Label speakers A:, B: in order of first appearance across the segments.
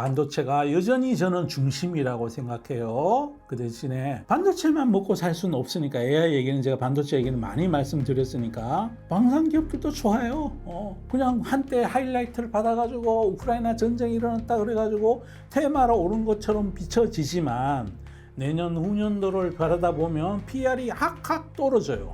A: 반도체가 여전히 저는 중심이라고 생각해요. 그 대신에 반도체만 먹고 살 수는 없으니까 AI 얘기는 제가 반도체 얘기는 많이 말씀드렸으니까 방산 기업들도 좋아요. 그냥 한때 하이라이트를 받아가지고 우크라이나 전쟁이 일어났다 그래가지고 테마로 오른 것처럼 비춰지지만 내년 후년도를 바라다 보면 PR이 확확 떨어져요.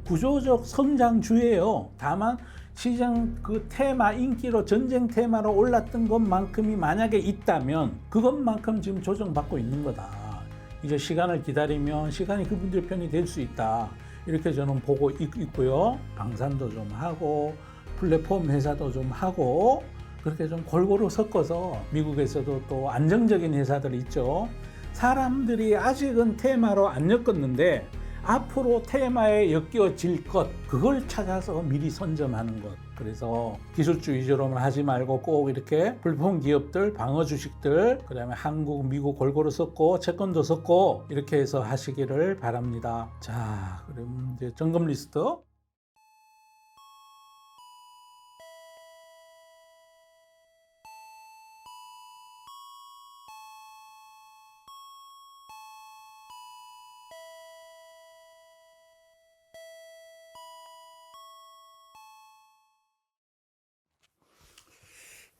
A: 구조적 성장주예요. 다만 시장 그 테마 인기로 전쟁 테마로 올랐던 것만큼이 만약에 있다면 그것만큼 지금 조정받고 있는 거다. 이제 시간을 기다리면 시간이 그분들 편이 될 수 있다. 이렇게 저는 보고 있고요. 방산도 좀 하고 플랫폼 회사도 좀 하고 그렇게 좀 골고루 섞어서 미국에서도 또 안정적인 회사들 있죠. 사람들이 아직은 테마로 안 엮었는데 앞으로 테마에 엮여질 것 그걸 찾아서 미리 선점하는 것. 그래서 기술주 위주로만 하지 말고 꼭 이렇게 플랫폼 기업들, 방어 주식들, 그 다음에 한국, 미국 골고루 섞고 채권도 섞고 이렇게 해서 하시기를 바랍니다. 자, 그럼 이제 점검 리스트.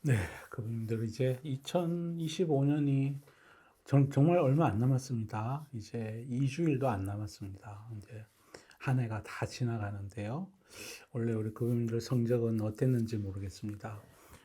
A: 네, 그분들 이제 2025년이 정말 얼마 안 남았습니다. 이제 2주일도 안 남았습니다. 이제 한 해가 다 지나가는데요. 원래 우리 그분들 성적은 어땠는지 모르겠습니다.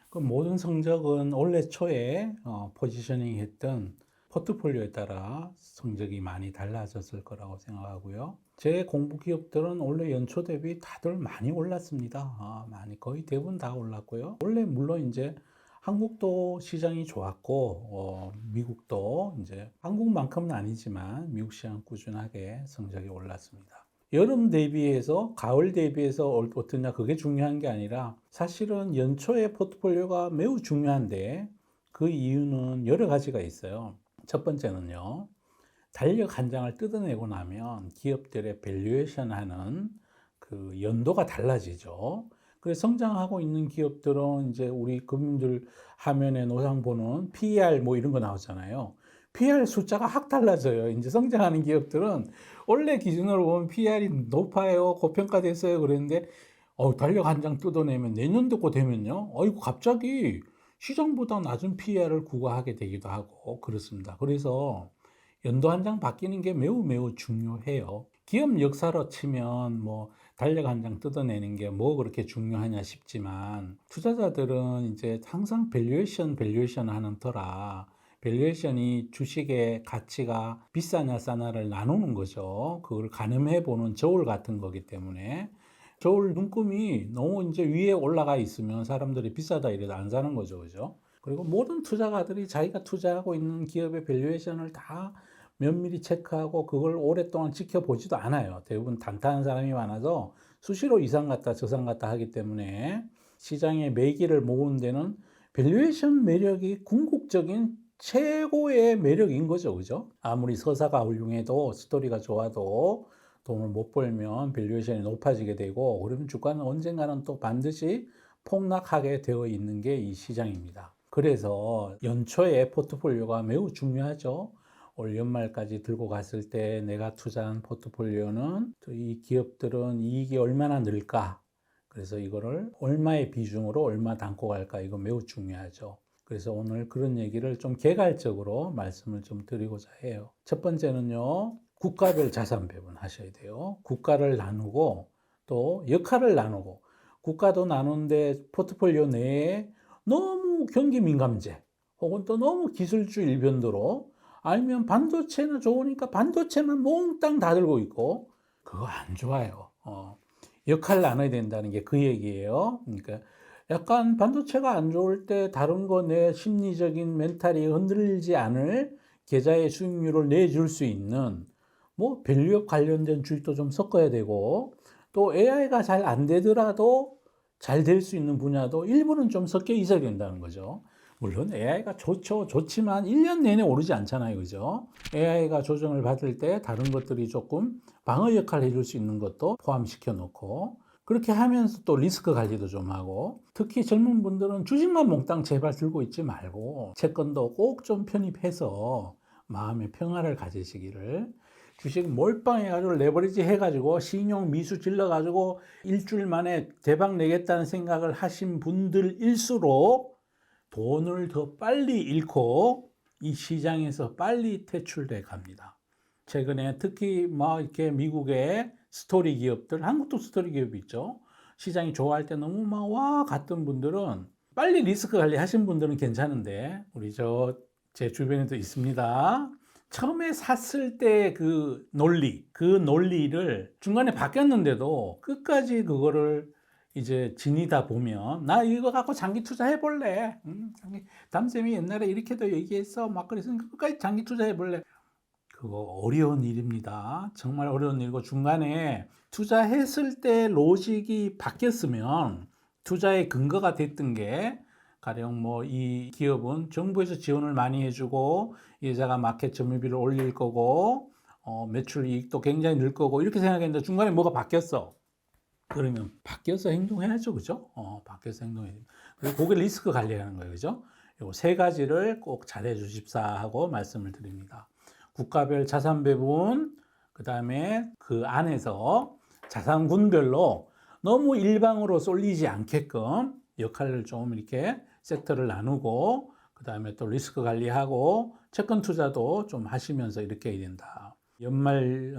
A: 그 모든 성적은 올해 초에 포지셔닝 했던 포트폴리오에 따라 성적이 많이 달라졌을 거라고 생각하고요. 제 공부 기업들은 올해 연초 대비 다들 많이 올랐습니다. 많이 거의 대부분 다 올랐고요. 원래 물론 이제 한국도 시장이 좋았고 미국도 이제 한국만큼은 아니지만 미국 시장 꾸준하게 성적이 올랐습니다. 여름 대비해서 가을 대비해서 어떠냐 그게 중요한 게 아니라 사실은 연초에 포트폴리오가 매우 중요한데 그 이유는 여러 가지가 있어요. 첫 번째는요. 달력 한 장을 뜯어내고 나면 기업들의 밸류에이션 하는 그 연도가 달라지죠. 그래서 성장하고 있는 기업들은 이제 우리 금융들 화면에 노상 보는 PER 뭐 이런 거 나오잖아요. PER 숫자가 확 달라져요. 이제 성장하는 기업들은 원래 기준으로 보면 PER이 높아요. 고평가됐어요. 그랬는데 달력 한 장 뜯어내면 내년도 거 되면요. 이거 갑자기 시장보다 낮은 PER을 구가하게 되기도 하고 그렇습니다. 그래서 연도 한 장 바뀌는 게 매우 중요해요. 기업 역사로 치면 뭐 달력 한 장 뜯어내는 게 뭐 그렇게 중요하냐 싶지만 투자자들은 이제 항상 밸류에이션 하는 터라 밸류에이션이 주식의 가치가 비싸냐 싸냐를 나누는 거죠. 그걸 가늠해 보는 저울 같은 거기 때문에 저울 눈금이 너무 이제 위에 올라가 있으면 사람들이 비싸다 이래도 안 사는 거죠. 그죠? 그리고 모든 투자가들이 자기가 투자하고 있는 기업의 밸류에이션을 다 면밀히 체크하고 그걸 오랫동안 지켜보지도 않아요. 대부분 단타한 사람이 많아서 수시로 이상 갔다 저상 갔다 하기 때문에 시장의 매기를 모으는 데는 밸류에이션 매력이 궁극적인 최고의 매력인 거죠. 그죠? 아무리 서사가 훌륭해도 스토리가 좋아도 돈을 못 벌면 밸류에이션이 높아지게 되고 그러면 주가는 언젠가는 또 반드시 폭락하게 되어 있는 게 이 시장입니다. 그래서 연초에 포트폴리오가 매우 중요하죠. 올 연말까지 들고 갔을 때 내가 투자한 포트폴리오는 이 기업들은 이익이 얼마나 늘까? 그래서 이거를 얼마의 비중으로 얼마 담고 갈까? 이거 매우 중요하죠. 그래서 오늘 그런 얘기를 좀 개괄적으로 말씀을 좀 드리고자 해요. 첫 번째는요. 국가별 자산 배분하셔야 돼요. 국가를 나누고 또 역할을 나누고 국가도 나누는데 포트폴리오 내에 너무 경기 민감제 혹은 또 너무 기술주 일변도로 아니면 반도체는 좋으니까 반도체만 몽땅 다 들고 있고 그거 안 좋아요. 역할 나눠야 된다는 게 그 얘기예요. 그러니까 약간 반도체가 안 좋을 때 다른 거 내 심리적인 멘탈이 흔들리지 않을 계좌의 수익률을 내줄 수 있는 뭐 밸류업 관련된 주식도 좀 섞어야 되고 또 AI가 잘 안 되더라도 잘 될 수 있는 분야도 일부는 좀 섞여 있어야 된다는 거죠. 물론 AI가 좋지만 1년 내내 오르지 않잖아요. 그죠? AI가 조정을 받을 때 다른 것들이 조금 방어 역할을 해줄 수 있는 것도 포함시켜 놓고 그렇게 하면서 또 리스크 관리도 좀 하고, 특히 젊은 분들은 주식만 몽땅 제발 들고 있지 말고 채권도 꼭 좀 편입해서 마음의 평화를 가지시기를. 주식 몰빵해가지고 레버리지 해가지고 신용 미수 질러가지고 일주일 만에 대박 내겠다는 생각을 하신 분들일수록 돈을 더 빨리 잃고 이 시장에서 빨리 퇴출돼 갑니다. 최근에 특히 막 이렇게 미국의 스토리 기업들, 한국도 스토리 기업이 있죠. 시장이 좋아할 때 너무 막 와 갔던 분들은 빨리 리스크 관리 하신 분들은 괜찮은데, 우리 제 주변에도 있습니다. 처음에 샀을 때 그 논리를 중간에 바뀌었는데도 끝까지 그거를 이제 지니다 보면, 나 이거 갖고 장기 투자해 볼래. 담쌤이 옛날에 이렇게도 얘기했어. 막 그랬으니까 끝까지 장기 투자해 볼래. 그거 어려운 일입니다. 정말 어려운 일이고, 중간에 투자했을 때 로직이 바뀌었으면 투자의 근거가 됐던 게, 가령 뭐 이 기업은 정부에서 지원을 많이 해주고 예자가 마켓 점유비를 올릴 거고 매출 이익도 굉장히 늘 거고 이렇게 생각했는데 중간에 뭐가 바뀌었어. 그러면 바뀌어서 행동해야죠, 그죠? 바뀌어서 행동해야 됩니다. 그리고 그게 리스크 관리하는 거예요, 그죠? 요 세 가지를 꼭 잘해 주십사 하고 말씀을 드립니다. 국가별 자산 배분, 그 다음에 그 안에서 자산군별로 너무 일방으로 쏠리지 않게끔 역할을 좀 이렇게 섹터를 나누고, 그 다음에 또 리스크 관리하고 채권 투자도 좀 하시면서 이렇게 해야 된다. 연말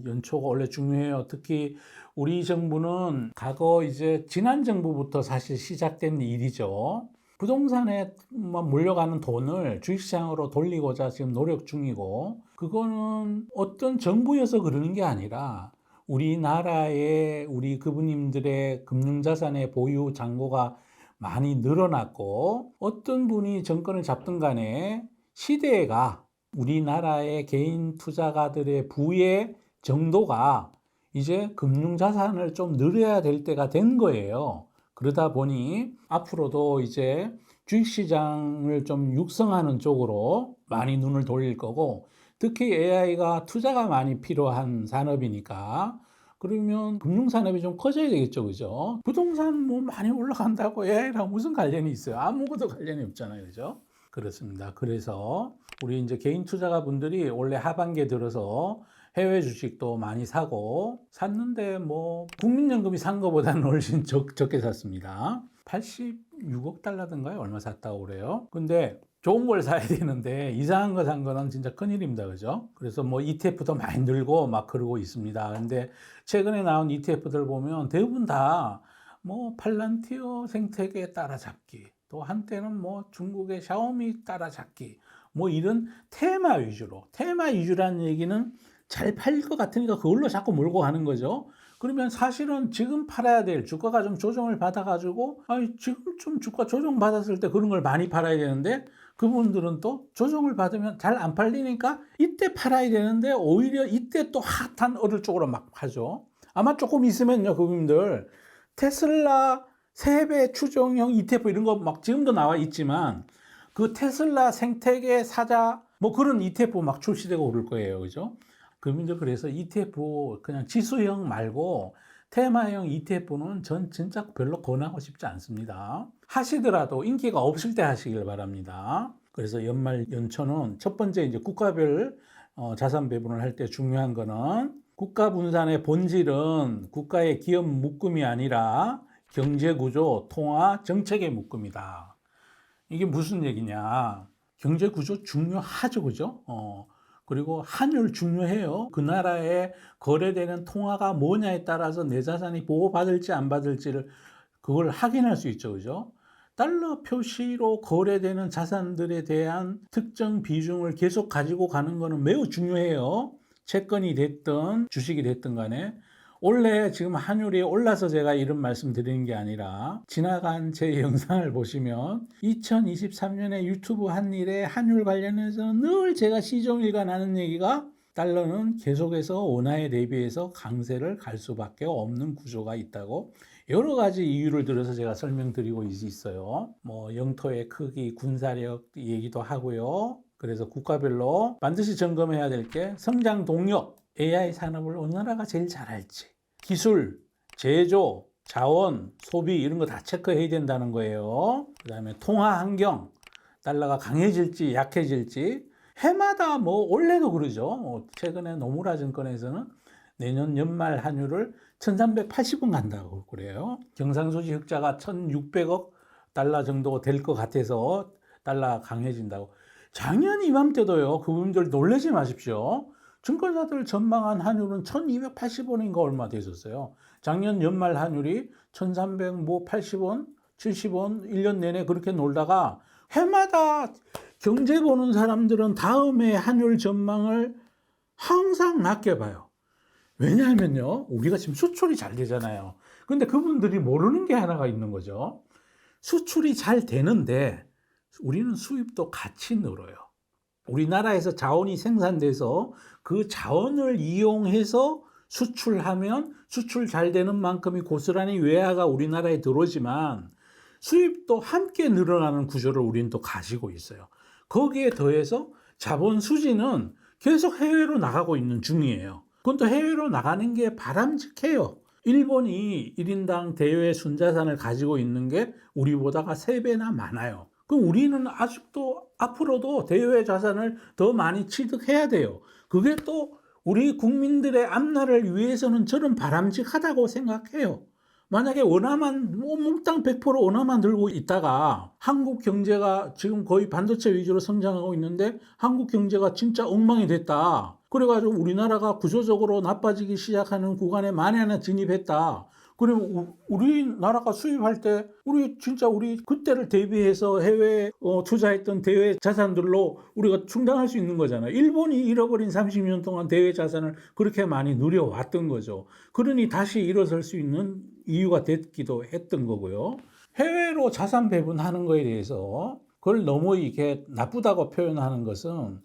A: 연초가 원래 중요해요. 특히 우리 정부는 과거 이제 지난 정부부터 사실 시작된 일이죠. 부동산에 몰려가는 돈을 주식시장으로 돌리고자 지금 노력 중이고, 그거는 어떤 정부여서 그러는 게 아니라 우리나라의 우리 그분님들의 금융자산의 보유 잔고가 많이 늘어났고, 어떤 분이 정권을 잡든 간에 시대가 우리나라의 개인 투자가들의 부의 정도가 이제 금융자산을 좀 늘려야 될 때가 된 거예요. 그러다 보니 앞으로도 이제 주식시장을 좀 육성하는 쪽으로 많이 눈을 돌릴 거고, 특히 AI가 투자가 많이 필요한 산업이니까 그러면 금융산업이 좀 커져야 되겠죠, 그죠? 부동산 뭐 많이 올라간다고 AI랑 무슨 관련이 있어요? 아무것도 관련이 없잖아요, 그죠? 그렇습니다. 그래서 우리 이제 개인 투자가 분들이 원래 하반기에 들어서 해외 주식도 많이 사고, 샀는데 뭐 국민연금이 산 것보다는 훨씬 적게 샀습니다. 86억 달러든가요? 얼마 샀다고 그래요. 근데 좋은 걸 사야 되는데 이상한 거 산 거는 진짜 큰일입니다. 그죠? 그래서 뭐 ETF도 많이 늘고 막 그러고 있습니다. 근데 최근에 나온 ETF들 보면 대부분 다 뭐 팔란티어 생태계 따라잡기, 또 한때는 뭐 중국의 샤오미 따라잡기, 뭐 이런 테마 위주라는 얘기는 잘 팔릴 것 같으니까 그걸로 자꾸 몰고 가는 거죠. 그러면 사실은 지금 팔아야 될 주가가 좀 조정을 받아가지고, 지금 좀 주가 조정 받았을 때 그런 걸 많이 팔아야 되는데, 그분들은 또 조정을 받으면 잘 안 팔리니까 이때 팔아야 되는데 오히려 이때 또 핫한 어를 쪽으로 막 하죠. 아마 조금 있으면요, 그분들 테슬라 3배 추종형 ETF 이런 거 막 지금도 나와 있지만, 그 테슬라 생태계 사자 뭐 그런 ETF 막 출시되고 그럴 거예요, 그죠? 그분들 그래서 ETF 그냥 지수형 말고 테마형 ETF는 전 진짜 별로 권하고 싶지 않습니다. 하시더라도 인기가 없을 때 하시길 바랍니다. 그래서 연말 연초는 첫 번째 이제 국가별 자산 배분을 할 때 중요한 거는, 국가 분산의 본질은 국가의 기업 묶음이 아니라 경제 구조, 통화, 정책의 묶음이다. 이게 무슨 얘기냐? 경제 구조 중요하죠, 그죠? 그리고 환율 중요해요. 그 나라에 거래되는 통화가 뭐냐에 따라서 내 자산이 보호받을지 안 받을지를 그걸 확인할 수 있죠, 그죠? 달러 표시로 거래되는 자산들에 대한 특정 비중을 계속 가지고 가는 것은 매우 중요해요. 채권이 됐든 주식이 됐든 간에. 원래 지금 환율이 올라서 제가 이런 말씀 드리는 게 아니라, 지나간 제 영상을 보시면 2023년에 유튜브 한 일에 환율 관련해서 늘 제가 시종일관 하는 얘기가, 달러는 계속해서 원화에 대비해서 강세를 갈 수밖에 없는 구조가 있다고 여러 가지 이유를 들어서 제가 설명드리고 있어요. 뭐 영토의 크기, 군사력 얘기도 하고요. 그래서 국가별로 반드시 점검해야 될 게 성장 동력, AI 산업을 어느 나라가 제일 잘할지, 기술, 제조, 자원, 소비 이런 거 다 체크해야 된다는 거예요. 그다음에 통화 환경, 달러가 강해질지 약해질지 해마다 뭐 올해도 그러죠. 최근에 노무라 증권에서는 내년 연말 환율을 1380원 간다고 그래요. 경상수지 흑자가 1600억 달러 정도 될 것 같아서 달러 강해진다고. 작년 이맘때도요. 그분들 놀라지 마십시오. 증권사들 전망한 환율은 1280원인가 얼마 됐었어요. 작년 연말 환율이 1380원, 70원 1년 내내 그렇게 놀다가 해마다 경제 보는 사람들은 다음에 환율 전망을 항상 낮게 봐요. 왜냐하면요, 우리가 지금 수출이 잘 되잖아요. 근데 그분들이 모르는 게 하나가 있는 거죠. 수출이 잘 되는데 우리는 수입도 같이 늘어요. 우리나라에서 자원이 생산돼서 그 자원을 이용해서 수출하면 수출 잘 되는 만큼이 고스란히 외화가 우리나라에 들어오지만 수입도 함께 늘어나는 구조를 우리는 또 가지고 있어요. 거기에 더해서 자본 수지는 계속 해외로 나가고 있는 중이에요. 그건 또 해외로 나가는 게 바람직해요. 일본이 1인당 대외 순자산을 가지고 있는 게 우리보다가 3배나 많아요. 그럼 우리는 아직도 앞으로도 대외 자산을 더 많이 취득해야 돼요. 그게 또 우리 국민들의 앞날을 위해서는 저는 바람직하다고 생각해요. 만약에 원화만 몽땅 100% 원화만 들고 있다가 한국 경제가 지금 거의 반도체 위주로 성장하고 있는데 한국 경제가 진짜 엉망이 됐다. 그래가지고 우리나라가 구조적으로 나빠지기 시작하는 구간에 만에 하나 진입했다. 그러면 우리나라가 수입할 때 우리 그때를 대비해서 해외에 투자했던 대외 자산들로 우리가 충당할 수 있는 거잖아요. 일본이 잃어버린 30년 동안 대외 자산을 그렇게 많이 누려왔던 거죠. 그러니 다시 일어설 수 있는 이유가 됐기도 했던 거고요. 해외로 자산 배분하는 거에 대해서 그걸 너무 이게 나쁘다고 표현하는 것은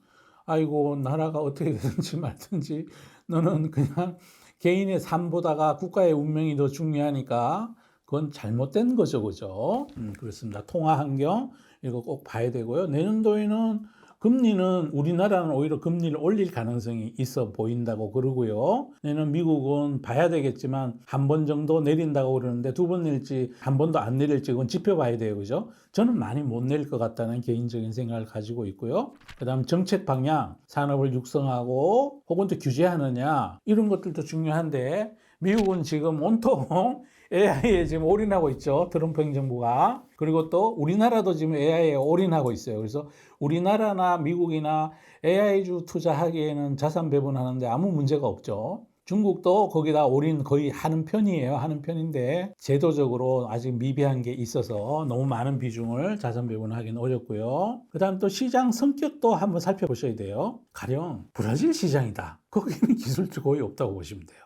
A: 아이고 나라가 어떻게 되든지 말든지 너는 그냥 개인의 삶보다가 국가의 운명이 더 중요하니까 그건 잘못된 거죠, 그죠? 그렇습니다. 통화 환경 이거 꼭 봐야 되고요. 내년도에는 금리는 우리나라는 오히려 금리를 올릴 가능성이 있어 보인다고 그러고요. 내년 미국은 봐야 되겠지만 한 번 정도 내린다고 그러는데 2번 내릴지 한 번도 안 내릴지 그건 지켜봐야 돼요, 그죠? 저는 많이 못 내릴 것 같다는 개인적인 생각을 가지고 있고요. 그다음 정책 방향, 산업을 육성하고 혹은 또 규제하느냐 이런 것들도 중요한데 미국은 지금 온통 AI에 지금 올인하고 있죠. 트럼프 행정부가. 그리고 또 우리나라도 지금 AI에 올인하고 있어요. 그래서 우리나라나 미국이나 AI주 투자하기에는 자산 배분하는데 아무 문제가 없죠. 중국도 거기다 올인 거의 하는 편이에요. 하는 편인데 제도적으로 아직 미비한 게 있어서 너무 많은 비중을 자산 배분하기는 어렵고요. 그 다음 또 시장 성격도 한번 살펴보셔야 돼요. 가령 브라질 시장이다. 거기는 기술도 거의 없다고 보시면 돼요.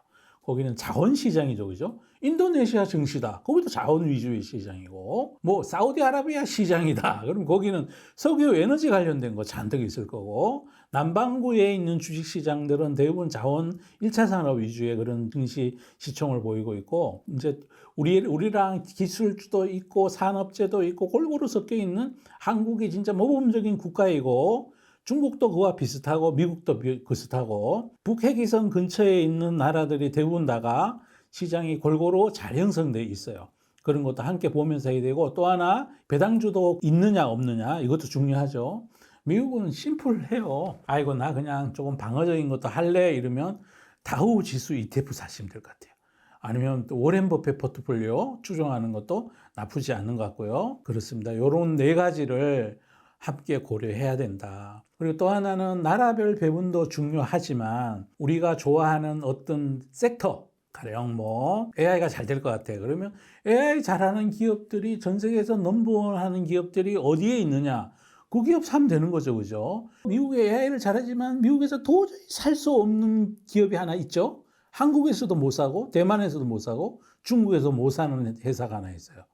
A: 거기는 자원 시장이죠, 그죠? 인도네시아 증시다. 거기도 자원 위주의 시장이고, 뭐 사우디아라비아 시장이다. 그럼 거기는 석유 에너지 관련된 거 잔뜩 있을 거고, 남반구에 있는 주식 시장들은 대부분 자원 1차 산업 위주의 그런 증시 시총을 보이고 있고, 이제 우리랑 기술주도 있고 산업재도 있고 골고루 섞여 있는 한국이 진짜 모범적인 국가이고. 중국도 그와 비슷하고 미국도 비슷하고 북핵이선 근처에 있는 나라들이 대부분 다가 시장이 골고루 잘 형성되어 있어요. 그런 것도 함께 보면서 해야 되고 또 하나 배당주도 있느냐 없느냐 이것도 중요하죠. 미국은 심플해요. 아이고 나 그냥 조금 방어적인 것도 할래 이러면 다우 지수 ETF 사시면 될 것 같아요. 아니면 또 워렌 버핏 포트폴리오 추종하는 것도 나쁘지 않은 것 같고요. 그렇습니다. 이런 4가지를 함께 고려해야 된다. 그리고 또 하나는 나라별 배분도 중요하지만 우리가 좋아하는 어떤 섹터, 가령 뭐 AI가 잘 될 것 같아. 그러면 AI 잘하는 기업들이 전 세계에서 넘버원 하는 기업들이 어디에 있느냐? 그 기업 사면 되는 거죠, 그죠? 미국에 AI를 잘하지만 미국에서 도저히 살 수 없는 기업이 하나 있죠? 한국에서도 못 사고, 대만에서도 못 사고, 중국에서 못 사는 회사가 하나 있어요.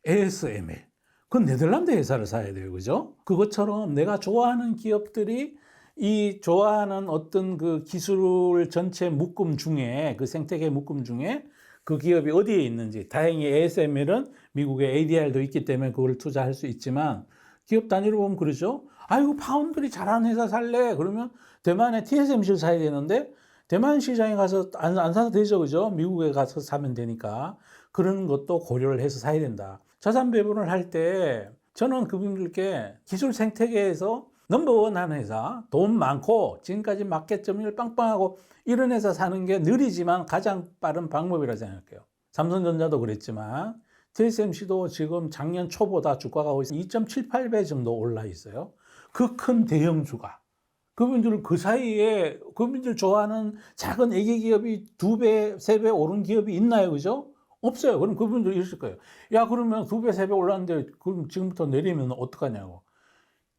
A: ASML. 그건 네덜란드 회사를 사야 돼요. 그죠? 그것처럼 내가 좋아하는 기업들이 이 좋아하는 어떤 그 기술 전체 묶음 중에 그 생태계 묶음 중에 그 기업이 어디에 있는지 다행히 ASML은 미국에 ADR도 있기 때문에 그걸 투자할 수 있지만 기업 단위로 보면 그러죠. 아이고 파운드리 잘하는 회사 살래? 그러면 대만에 TSMC를 사야 되는데 대만 시장에 가서 안 사도 되죠. 그죠? 미국에 가서 사면 되니까. 그런 것도 고려를 해서 사야 된다. 자산 배분을 할 때 저는 그분들께 기술 생태계에서 넘버원 하는 회사, 돈 많고 지금까지 마켓 점유율 빵빵하고 이런 회사 사는 게 느리지만 가장 빠른 방법이라 생각해요. 삼성전자도 그랬지만 TSMC도 지금 작년 초보다 주가가 2.78배 정도 올라 있어요. 그 큰 대형주가. 그분들 그 사이에 그분들 좋아하는 작은 애기 기업이 2배, 3배 오른 기업이 있나요? 그죠? 없어요. 그럼 그분들 이러실 거예요. 야, 그러면 2배, 3배 올랐는데 그럼 지금부터 내리면 어떡하냐고.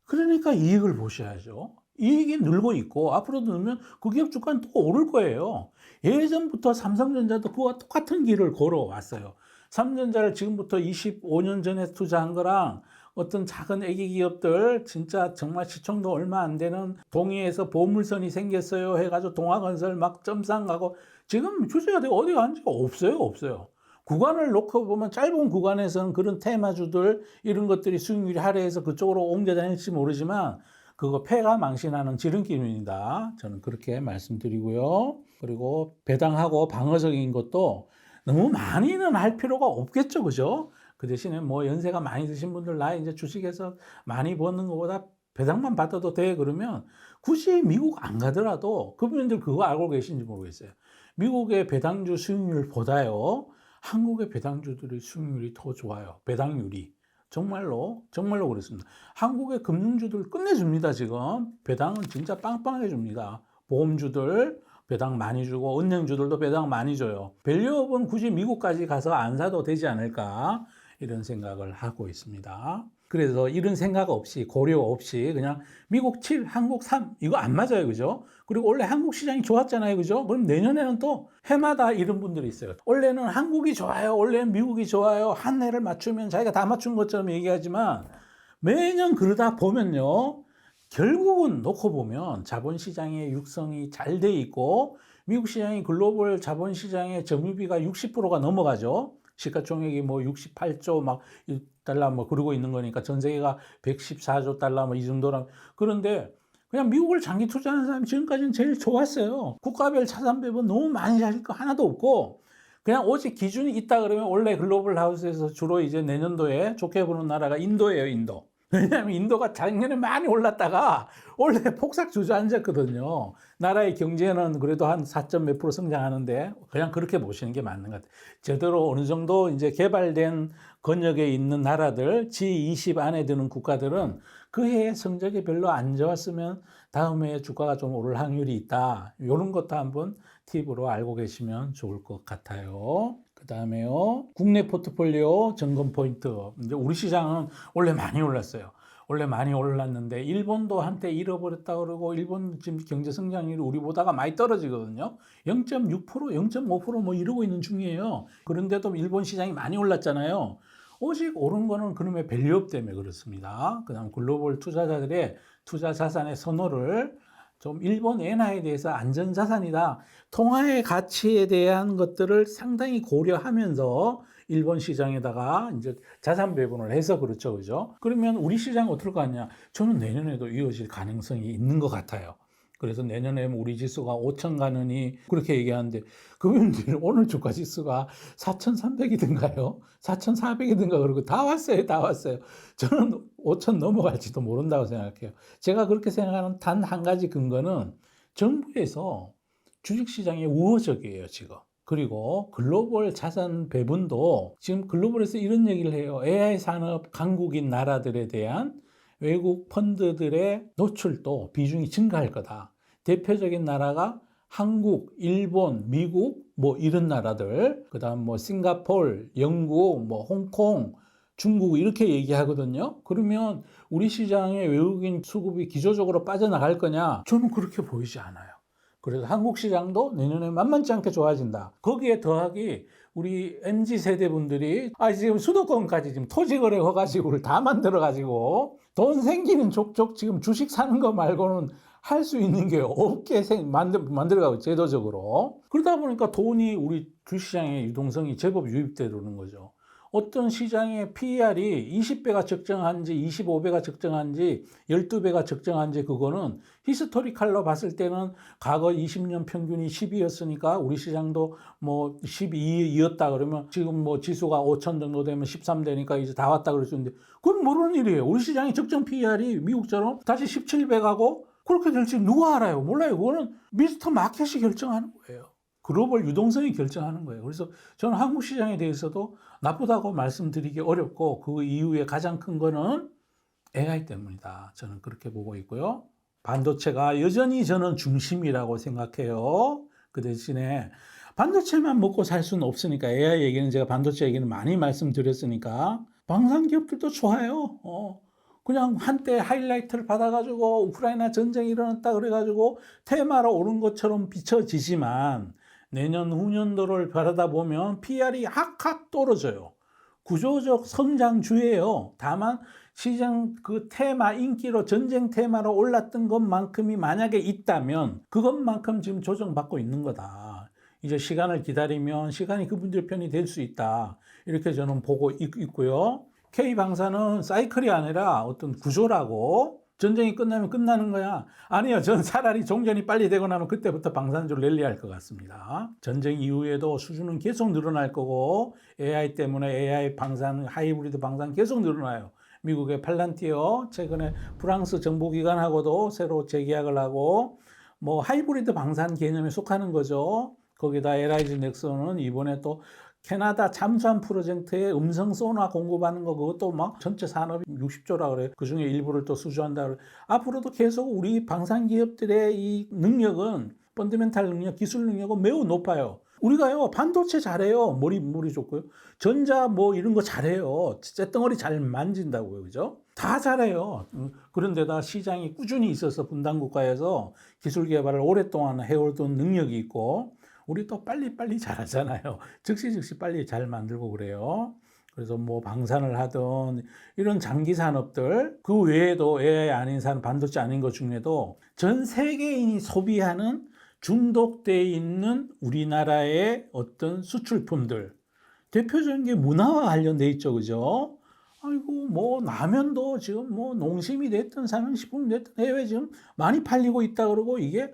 A: 그러니까 이익을 보셔야죠. 이익이 늘고 있고 앞으로도 늘면 그 기업 주가는 또 오를 거예요. 예전부터 삼성전자도 그와 똑같은 길을 걸어왔어요. 삼성전자를 지금부터 25년 전에 투자한 거랑 어떤 작은 애기 기업들 진짜 정말 시총도 얼마 안 되는 동해에서 보물선이 생겼어요 해가지고 동아건설 막 점상 가고 지금 주주가 어디 간 지가 없어요. 구간을 놓고 보면 짧은 구간에서는 그런 테마주들 이런 것들이 수익률이 하락해서 그쪽으로 옮겨 다닐지 모르지만 그거 폐가 망신하는 지름길입니다. 저는 그렇게 말씀드리고요. 그리고 배당하고 방어적인 것도 너무 많이는 할 필요가 없겠죠. 그죠? 그 대신에 뭐 연세가 많이 드신 분들 나 이제 주식에서 많이 버는 것보다 배당만 받아도 돼 그러면 굳이 미국 안 가더라도 그분들 그거 알고 계신지 모르겠어요. 미국의 배당주 수익률보다요. 한국의 배당주들의 수익률이 더 좋아요. 배당률이. 정말로 그렇습니다. 한국의 금융주들 끝내줍니다. 지금 배당은 진짜 빵빵하게 줍니다. 보험주들 배당 많이 주고 은행주들도 배당 많이 줘요. 밸류업은 굳이 미국까지 가서 안 사도 되지 않을까 이런 생각을 하고 있습니다. 그래서 이런 생각 없이 고려 없이 그냥 미국 7, 한국 3 이거 안 맞아요. 그죠? 그리고 원래 한국 시장이 좋았잖아요. 그죠? 그럼 내년에는 또 해마다 이런 분들이 있어요. 원래는 한국이 좋아요. 원래는 미국이 좋아요. 한 해를 맞추면 자기가 다 맞춘 것처럼 얘기하지만 매년 그러다 보면요. 결국은 놓고 보면 자본시장의 육성이 잘 돼 있고 미국 시장이 글로벌 자본시장의 점유비가 60%가 넘어가죠. 시가총액이 뭐 68조 막 달러 뭐 그러고 있는 거니까 전 세계가 114조 달러 뭐 이 정도라. 그런데 그냥 미국을 장기 투자하는 사람이 지금까지는 제일 좋았어요. 국가별 자산 배분 너무 많이 하실 거 하나도 없고 그냥 오직 기준이 있다 그러면 원래 글로벌 하우스에서 주로 이제 내년도에 좋게 보는 나라가 인도예요, 인도. 왜냐하면 인도가 작년에 많이 올랐다가 원래 폭삭 주저앉았거든요. 나라의 경제는 그래도 한 4점 몇 프로 성장하는데 그냥 그렇게 보시는 게 맞는 것 같아요. 제대로 어느 정도 이제 개발된 권역에 있는 나라들, G20 안에 드는 국가들은 그 해의 성적이 별로 안 좋았으면 다음 해에 주가가 좀 오를 확률이 있다. 이런 것도 한번 팁으로 알고 계시면 좋을 것 같아요. 그 다음에요. 국내 포트폴리오 점검 포인트. 이제 우리 시장은 원래 많이 올랐어요. 원래 많이 올랐는데 일본도 한때 잃어버렸다 그러고 일본 지금 경제 성장률이 우리보다가 많이 떨어지거든요. 0.6%, 0.5%뭐 이러고 있는 중이에요. 그런데도 일본 시장이 많이 올랐잖아요. 오직 오른 거는 그놈의 밸류업 때문에 그렇습니다. 그다음 글로벌 투자자들의 투자 자산의 선호를 좀 일본 엔화에 대해서 안전자산이다. 통화의 가치에 대한 것들을 상당히 고려하면서 일본 시장에다가 이제 자산 배분을 해서 그렇죠. 그죠? 그러면 우리 시장은 어떨 것 같냐? 저는 내년에도 이어질 가능성이 있는 것 같아요. 그래서 내년에 우리 지수가 5천 가느니 그렇게 얘기하는데 그분들 오늘 주가 지수가 4,300이든가요? 4,400이든가 그러고 다 왔어요. 다 왔어요. 저는 5천 넘어갈지도 모른다고 생각해요. 제가 그렇게 생각하는 단 한 가지 근거는 정부에서 주식시장이 우호적이에요. 지금. 그리고 글로벌 자산 배분도 지금 글로벌에서 이런 얘기를 해요. AI 산업 강국인 나라들에 대한 외국 펀드들의 노출도 비중이 증가할 거다. 대표적인 나라가 한국, 일본, 미국 뭐 이런 나라들, 그다음 뭐 싱가폴, 영국, 뭐 홍콩, 중국 이렇게 얘기하거든요. 그러면 우리 시장에 외국인 수급이 기조적으로 빠져나갈 거냐? 저는 그렇게 보이지 않아요. 그래서 한국 시장도 내년에 만만치 않게 좋아진다. 거기에 더하기 우리 MZ 세대 분들이 지금 수도권까지 지금 토지 거래 허가지구를 다 만들어 가지고 돈 생기는 족족 지금 주식 사는 거 말고는 할 수 있는 게 없게 만들어가고 제도적으로 그러다 보니까 돈이 우리 주식시장의 유동성이 제법 유입되는 거죠. 어떤 시장의 PER이 20배가 적정한지 25배가 적정한지 12배가 적정한지 그거는 히스토리칼로 봤을 때는 과거 20년 평균이 10이었으니까 우리 시장도 뭐 12였다 그러면 지금 뭐 지수가 5천 정도 되면 13되니까 이제 다 왔다 그럴 수 있는데 그건 모르는 일이에요. 우리 시장의 적정 PER이 미국처럼 다시 17배 가고 그렇게 될지 누가 알아요? 몰라요. 그거는 미스터 마켓이 결정하는 거예요. 글로벌 유동성이 결정하는 거예요. 그래서 저는 한국 시장에 대해서도 나쁘다고 말씀드리기 어렵고 그 이후에 가장 큰 거는 AI 때문이다. 저는 그렇게 보고 있고요. 반도체가 여전히 저는 중심이라고 생각해요. 그 대신에 반도체만 먹고 살 수는 없으니까 AI 얘기는 제가 반도체 얘기는 많이 말씀드렸으니까 방산 기업들도 좋아요. 그냥 한때 하이라이트를 받아가지고 우크라이나 전쟁이 일어났다 그래가지고 테마로 오른 것처럼 비춰지지만 내년 후년도를 바라다 보면 PR이 확확 떨어져요. 구조적 성장주예요. 다만 시장 그 테마 인기로 전쟁 테마로 올랐던 것만큼이 만약에 있다면 그것만큼 지금 조정받고 있는 거다. 이제 시간을 기다리면 시간이 그분들 편이 될 수 있다. 이렇게 저는 보고 있고요. K방사는 사이클이 아니라 어떤 구조라고 전쟁이 끝나면 끝나는 거야. 아니요. 전 차라리 종전이 빨리 되고 나면 그때부터 방산주를 랠리할 것 같습니다. 전쟁 이후에도 수주는 계속 늘어날 거고 AI 때문에 AI 방산, 하이브리드 방산 계속 늘어나요. 미국의 팔란티어, 최근에 프랑스 정보기관하고도 새로 재계약을 하고 뭐 하이브리드 방산 개념에 속하는 거죠. 거기다 LIG 넥슨은 이번에 또 캐나다 잠수함 프로젝트에 음성 소나 공급하는 거 그것도 막 전체 산업이 60조라 그래. 그 중에 일부를 또 수주한다 그래. 앞으로도 계속 우리 방산 기업들의 이 능력은 펀더멘탈 능력, 기술 능력은 매우 높아요. 우리가요 반도체 잘해요. 머리 좋고요. 전자 뭐 이런 거 잘해요. 쇳덩어리 잘 만진다고요, 그죠? 다 잘해요. 그런데다 시장이 꾸준히 있어서 분당 국가에서 기술 개발을 오랫동안 해오던 능력이 있고. 우리 또 빨리빨리 잘하잖아요. 즉시 빨리 잘 만들고 그래요. 그래서 뭐 방산을 하던 이런 장기 산업들 그 외에도 AI 아닌 산업, 반도체 아닌 것 중에도 전 세계인이 소비하는 중독되어 있는 우리나라의 어떤 수출품들 대표적인 게 문화와 관련돼 있죠, 그죠? 아이고 뭐 라면도 지금 뭐 농심이 됐든 삼양식품이 됐든 해외 지금 많이 팔리고 있다 그러고 이게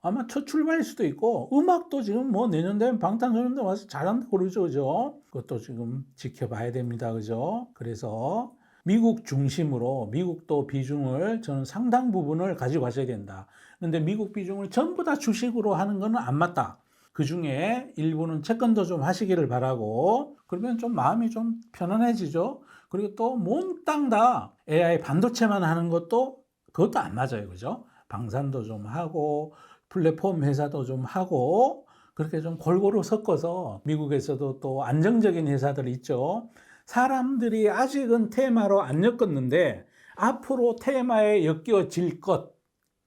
A: 아마 첫 출발일 수도 있고 음악도 지금 뭐 내년 되면 방탄소년단 와서 잘한다고 그러죠, 그죠? 그것도 지금 지켜봐야 됩니다, 그죠? 그래서 미국 중심으로 미국도 비중을 저는 상당 부분을 가지고 가셔야 된다. 근데 미국 비중을 전부 다 주식으로 하는 거는 안 맞다. 그 중에 일부는 채권도 좀 하시기를 바라고 그러면 좀 마음이 좀 편안해지죠. 그리고 또 몽땅 다 AI 반도체만 하는 것도 그것도 안 맞아요, 그죠? 방산도 좀 하고 플랫폼 회사도 좀 하고 그렇게 좀 골고루 섞어서 미국에서도 또 안정적인 회사들 있죠. 사람들이 아직은 테마로 안 엮었는데 앞으로 테마에 엮여질 것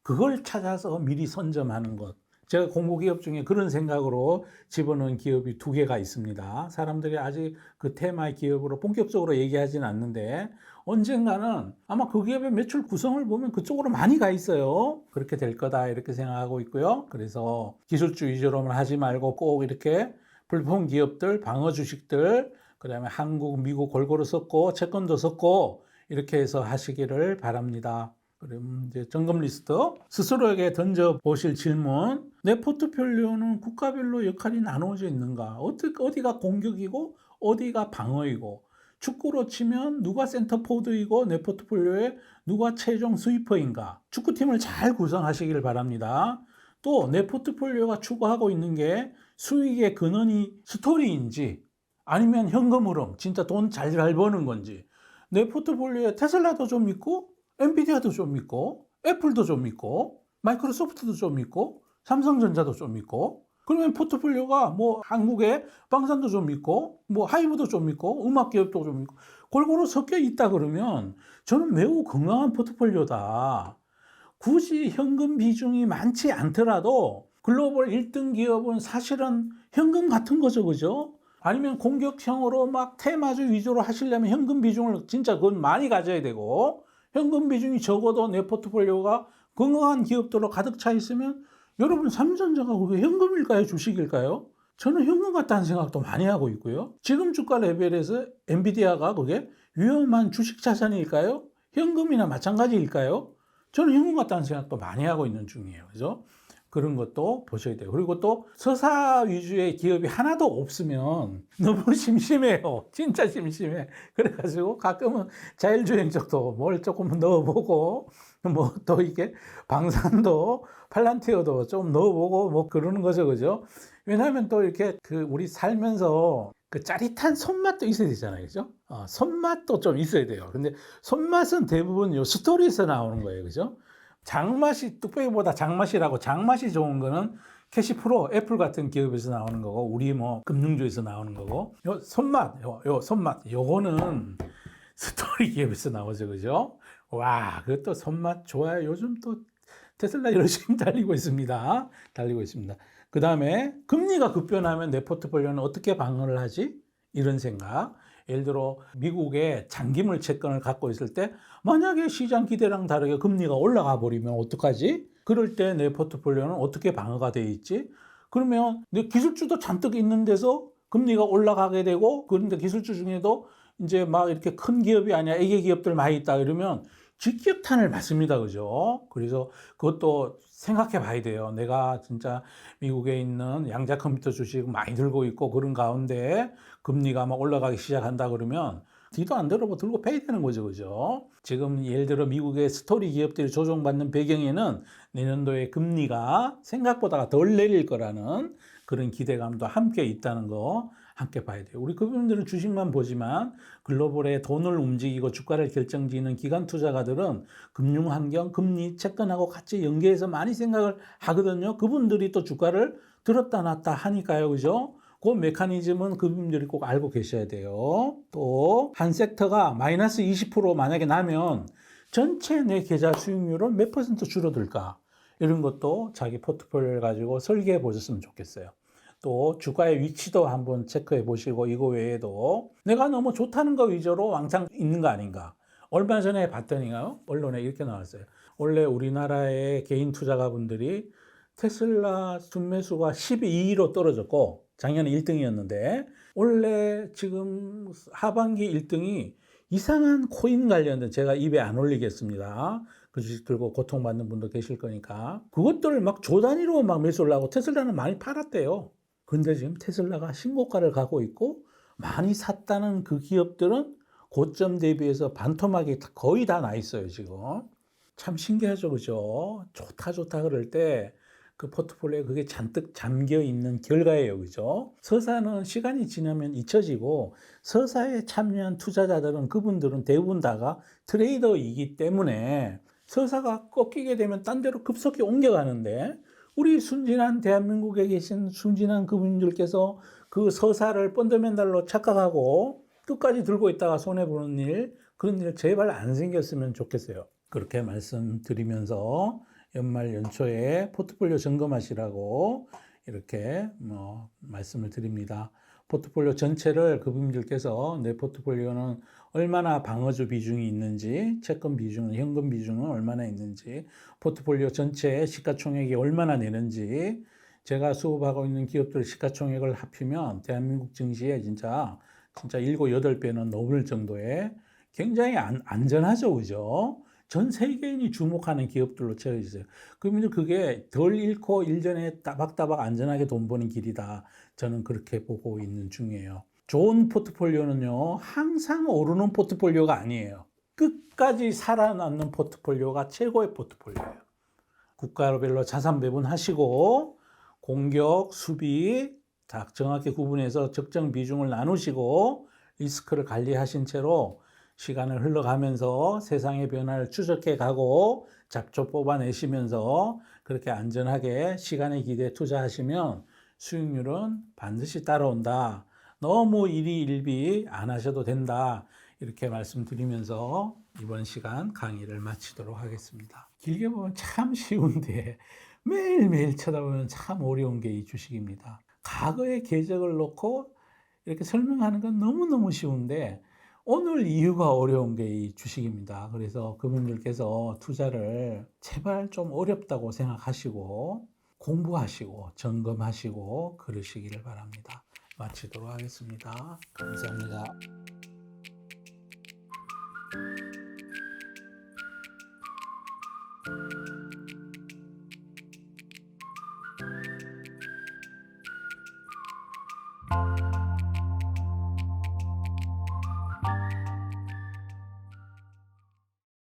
A: 그걸 찾아서 미리 선점하는 것. 제가 공모기업 중에 그런 생각으로 집어넣은 기업이 2개가 있습니다. 사람들이 아직 그 테마의 기업으로 본격적으로 얘기하진 않는데 언젠가는 아마 그 기업의 매출 구성을 보면 그쪽으로 많이 가 있어요. 그렇게 될 거다 이렇게 생각하고 있고요. 그래서 기술주 위주로만 하지 말고 꼭 이렇게 플랫폼 기업들, 방어 주식들, 그다음에 한국, 미국 골고루 섞고 채권도 섞고 이렇게 해서 하시기를 바랍니다. 그럼 이제 점검 리스트 스스로에게 던져 보실 질문 내 포트폴리오는 국가별로 역할이 나누어져 있는가 어디가 공격이고 어디가 방어이고 축구로 치면 누가 센터포드이고 내 포트폴리오에 누가 최종 스위퍼인가 축구팀을 잘 구성하시길 바랍니다. 또 내 포트폴리오가 추구하고 있는 게 수익의 근원이 스토리인지 아니면 현금 흐름 진짜 돈 잘 버는 건지 내 포트폴리오에 테슬라도 좀 있고 엔비디아도 좀 있고 애플도 좀 있고 마이크로소프트도 좀 있고 삼성전자도 좀 있고 그러면 포트폴리오가 뭐 한국의 방산도 좀 있고 뭐 하이브도 좀 있고 음악기업도 좀 있고 골고루 섞여 있다 그러면 저는 매우 건강한 포트폴리오다. 굳이 현금 비중이 많지 않더라도 글로벌 1등 기업은 사실은 현금 같은 거죠, 그죠? 아니면 공격형으로 막 테마주 위주로 하시려면 현금 비중을 진짜 그건 많이 가져야 되고 현금 비중이 적어도 내 포트폴리오가 건강한 기업들로 가득 차 있으면 여러분 삼성전자가 그게 현금일까요? 주식일까요? 저는 현금 같다는 생각도 많이 하고 있고요. 지금 주가 레벨에서 엔비디아가 그게 위험한 주식 자산일까요? 현금이나 마찬가지일까요? 저는 현금 같다는 생각도 많이 하고 있는 중이에요. 그죠? 그런 것도 보셔야 돼요. 그리고 또 서사 위주의 기업이 하나도 없으면 너무 심심해요. 진짜 심심해. 그래가지고 가끔은 자율주행 쪽도 뭘 조금 넣어보고 뭐 또 이게 방산도 팔란티어도 좀 넣어보고 뭐 그러는 거죠. 그죠? 왜냐하면 또 이렇게 그 우리 살면서 그 짜릿한 손맛도 있어야 되잖아요. 그죠? 손맛도 좀 있어야 돼요. 근데 손맛은 대부분 요 스토리에서 나오는 거예요. 그죠? 장맛이 뚝배기보다 장맛이라고 장맛이 좋은 거는 캐시프로 애플 같은 기업에서 나오는 거고 우리 뭐 금융주에서 나오는 거고 요 손맛 요 손맛 요거는 스토리 기업에서 나오죠. 그죠? 와, 그것도 손맛 좋아요. 요즘 또 테슬라 열심히 달리고 있습니다. 달리고 있습니다. 그 다음에 금리가 급변하면 내 포트폴리오는 어떻게 방어를 하지? 이런 생각. 예를 들어 미국의 장기물 채권을 갖고 있을 때 만약에 시장 기대랑 다르게 금리가 올라가 버리면 어떡하지? 그럴 때 내 포트폴리오는 어떻게 방어가 돼 있지? 그러면 내 기술주도 잔뜩 있는 데서 금리가 올라가게 되고 그런데 기술주 중에도 이제 막 이렇게 큰 기업이 아니야 애기 기업들 많이 있다 이러면 직격탄을 맞습니다. 그죠? 그래서 그것도 생각해 봐야 돼요. 내가 진짜 미국에 있는 양자 컴퓨터 주식 많이 들고 있고 그런 가운데 금리가 막 올라가기 시작한다 그러면 뒤도 안 들어보고 들고 패야 되는 거죠. 그죠? 지금 예를 들어 미국의 스토리 기업들이 조정받는 배경에는 내년도에 금리가 생각보다 덜 내릴 거라는 그런 기대감도 함께 있다는 거 함께 봐야 돼요. 우리 그분들은 주식만 보지만 글로벌에 돈을 움직이고 주가를 결정짓는 기관 투자가들은 금융 환경, 금리, 채권하고 같이 연계해서 많이 생각을 하거든요. 그분들이 또 주가를 들었다 놨다 하니까요. 그죠? 그 메커니즘은 그분들이 꼭 알고 계셔야 돼요. 또 한 섹터가 마이너스 20% 만약에 나면 전체 내 계좌 수익률은 몇 퍼센트 줄어들까? 이런 것도 자기 포트폴리오를 가지고 설계해 보셨으면 좋겠어요. 또 주가의 위치도 한번 체크해 보시고 이거 외에도 내가 너무 좋다는 거 위주로 왕창 있는 거 아닌가. 얼마 전에 봤더니요 언론에 이렇게 나왔어요. 원래 우리나라의 개인 투자가분들이 테슬라 순매수가 12위로 떨어졌고 작년에 1등이었는데 원래 지금 하반기 1등이 이상한 코인 관련된 제가 입에 안 올리겠습니다. 그 주식 들고 고통받는 분도 계실 거니까 그것들을 막 조 단위로 막 매수를 하고 테슬라는 많이 팔았대요. 근데 지금 테슬라가 신고가를 가고 있고 많이 샀다는 그 기업들은 고점 대비해서 반토막이 거의 다 나 있어요, 지금. 참 신기하죠, 그죠? 좋다, 좋다 그럴 때 그 포트폴리오에 그게 잔뜩 잠겨 있는 결과예요, 그죠? 서사는 시간이 지나면 잊혀지고 서사에 참여한 투자자들은 그분들은 대부분 다가 트레이더이기 때문에 서사가 꺾이게 되면 딴 데로 급속히 옮겨가는데 우리 순진한 대한민국에 계신 순진한 그분들께서 그 서사를 펀더멘탈로 착각하고 끝까지 들고 있다가 손해보는 일, 그런 일 제발 안 생겼으면 좋겠어요. 그렇게 말씀드리면서 연말 연초에 포트폴리오 점검하시라고 이렇게 말씀을 드립니다. 포트폴리오 전체를 그분들께서 내 포트폴리오는 얼마나 방어주 비중이 있는지, 채권 비중은, 현금 비중은 얼마나 있는지, 포트폴리오 전체의 시가총액이 얼마나 내는지, 제가 수급하고 있는 기업들 시가총액을 합치면 대한민국 증시에 진짜 7, 8배는 넘을 정도의 굉장히 안전하죠, 그죠? 전 세계인이 주목하는 기업들로 채워져 있어요. 그러면 그게 덜 잃고 일전에 따박따박 안전하게 돈 버는 길이다. 저는 그렇게 보고 있는 중이에요. 좋은 포트폴리오는요, 항상 오르는 포트폴리오가 아니에요. 끝까지 살아남는 포트폴리오가 최고의 포트폴리오예요. 국가별로 자산 배분하시고, 공격, 수비, 정확히 구분해서 적정 비중을 나누시고, 리스크를 관리하신 채로 시간을 흘러가면서 세상의 변화를 추적해 가고 잡초 뽑아내시면서 그렇게 안전하게 시간의 기대에 투자하시면 수익률은 반드시 따라온다. 너무 일희일비 안 하셔도 된다. 이렇게 말씀드리면서 이번 시간 강의를 마치도록 하겠습니다. 길게 보면 참 쉬운데 매일매일 쳐다보면 참 어려운 게 이 주식입니다. 과거의 궤적을 놓고 이렇게 설명하는 건 너무너무 쉬운데 오늘 이유가 어려운 게 이 주식입니다. 그래서 그분들께서 투자를 제발 좀 어렵다고 생각하시고 공부하시고 점검하시고 그러시기를 바랍니다. 마치도록 하겠습니다. 감사합니다.